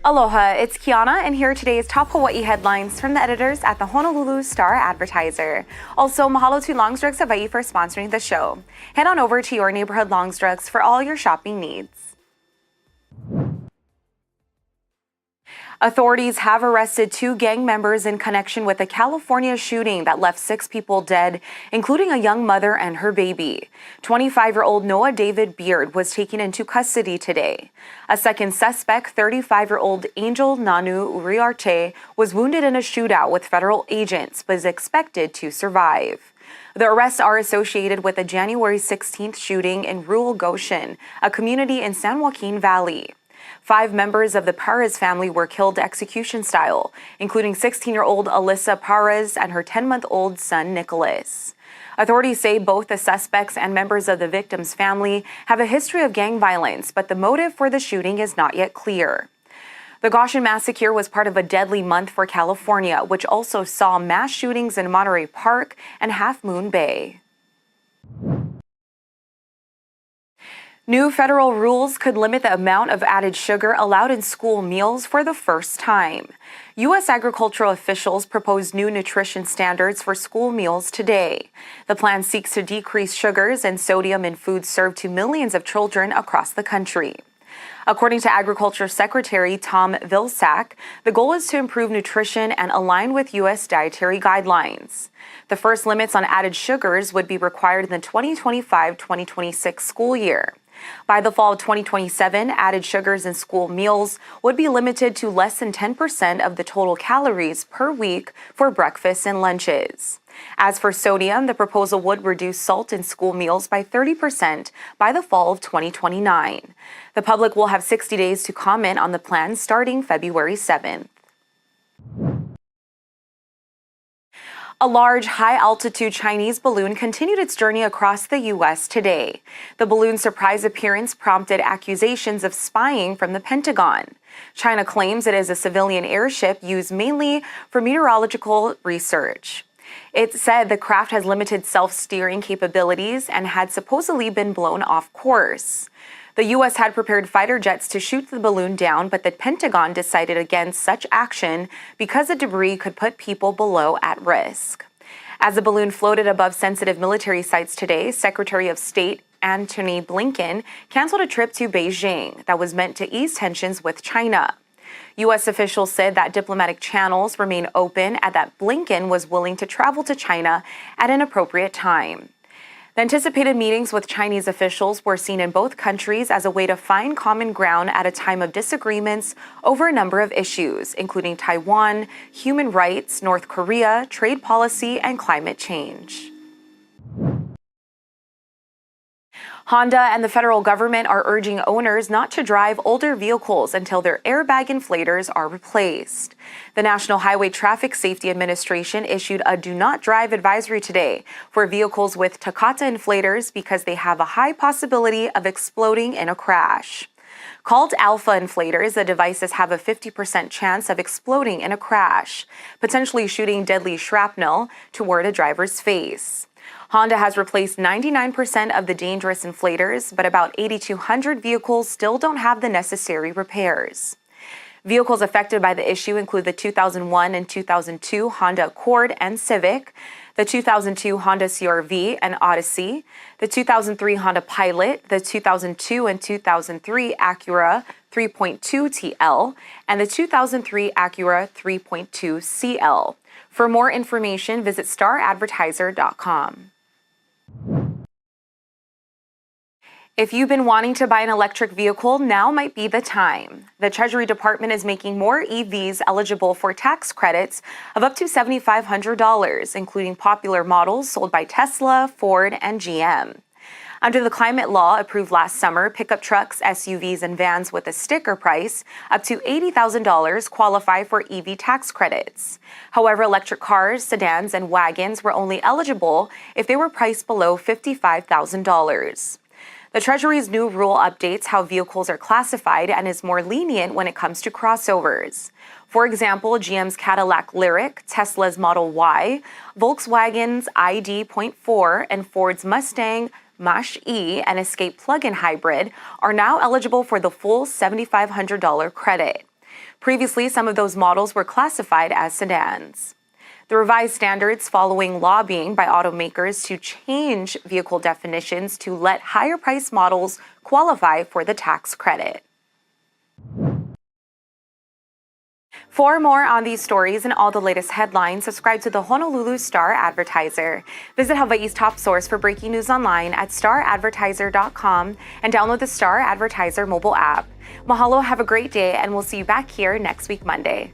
Aloha, it's Kiana, and here are today's top Hawaii headlines from the editors at the Honolulu Star-Advertiser. Also, mahalo to Longs Drugs Hawaii for sponsoring the show. Head on over to your neighborhood Longs Drugs for all your shopping needs. Authorities have arrested 2 gang members in connection with a California shooting that left 6 people dead, including a young mother and her baby. 25-year-old Noah David Beard was taken into custody today. A second suspect, 35-year-old Angel Nanu Uriarte, was wounded in a shootout with federal agents but is expected to survive. The arrests are associated with a January 16th shooting in rural Goshen, a community in San Joaquin Valley. 5 members of the Perez family were killed execution style, including 16-year-old Alyssa Perez and her 10-month-old son Nicholas. Authorities say both the suspects and members of the victim's family have a history of gang violence, but the motive for the shooting is not yet clear. The Goshen massacre was part of a deadly month for California, which also saw mass shootings in Monterey Park and Half Moon Bay. New federal rules could limit the amount of added sugar allowed in school meals for the first time. U.S. agricultural officials proposed new nutrition standards for school meals today. The plan seeks to decrease sugars and sodium in foods served to millions of children across the country. According to Agriculture Secretary Tom Vilsack, the goal is to improve nutrition and align with U.S. dietary guidelines. The first limits on added sugars would be required in the 2025-2026 school year. By the fall of 2027, added sugars in school meals would be limited to less than 10% of the total calories per week for breakfasts and lunches. As for sodium, the proposal would reduce salt in school meals by 30% by the fall of 2029. The public will have 60 days to comment on the plan starting February 7th. A large, high-altitude Chinese balloon continued its journey across the U.S. today. The balloon's surprise appearance prompted accusations of spying from the Pentagon. China claims it is a civilian airship used mainly for meteorological research. It said the craft has limited self-steering capabilities and had supposedly been blown off course. The U.S. had prepared fighter jets to shoot the balloon down, but the Pentagon decided against such action because the debris could put people below at risk. As the balloon floated above sensitive military sites today, Secretary of State Antony Blinken canceled a trip to Beijing that was meant to ease tensions with China. U.S. officials said that diplomatic channels remain open and that Blinken was willing to travel to China at an appropriate time. The anticipated meetings with Chinese officials were seen in both countries as a way to find common ground at a time of disagreements over a number of issues, including Taiwan, human rights, North Korea, trade policy, and climate change. Honda and the federal government are urging owners not to drive older vehicles until their airbag inflators are replaced. The National Highway Traffic Safety Administration issued a do not drive advisory today for vehicles with Takata inflators because they have a high possibility of exploding in a crash. Called alpha inflators, the devices have a 50% chance of exploding in a crash, potentially shooting deadly shrapnel toward a driver's face. Honda has replaced 99% of the dangerous inflators, but about 8,200 vehicles still don't have the necessary repairs. Vehicles affected by the issue include the 2001 and 2002 Honda Accord and Civic, the 2002 Honda CR-V and Odyssey, the 2003 Honda Pilot, the 2002 and 2003 Acura 3.2 TL, and the 2003 Acura 3.2 CL. For more information, visit staradvertiser.com. If you've been wanting to buy an electric vehicle, now might be the time. The Treasury Department is making more EVs eligible for tax credits of up to $7,500, including popular models sold by Tesla, Ford, and GM. Under the climate law approved last summer, pickup trucks, SUVs, and vans with a sticker price up to $80,000 qualify for EV tax credits. However, electric cars, sedans, and wagons were only eligible if they were priced below $55,000. The Treasury's new rule updates how vehicles are classified and is more lenient when it comes to crossovers. For example, GM's Cadillac Lyriq, Tesla's Model Y, Volkswagen's ID.4, and Ford's Mustang Mach-E and Escape plug-in hybrid are now eligible for the full $7,500 credit. Previously, some of those models were classified as sedans. The revised standards following lobbying by automakers to change vehicle definitions to let higher-priced models qualify for the tax credit. For more on these stories and all the latest headlines, subscribe to the Honolulu Star-Advertiser. Visit Hawaii's top source for breaking news online at staradvertiser.com and download the Star-Advertiser mobile app. Mahalo, have a great day, and we'll see you back here next week, Monday.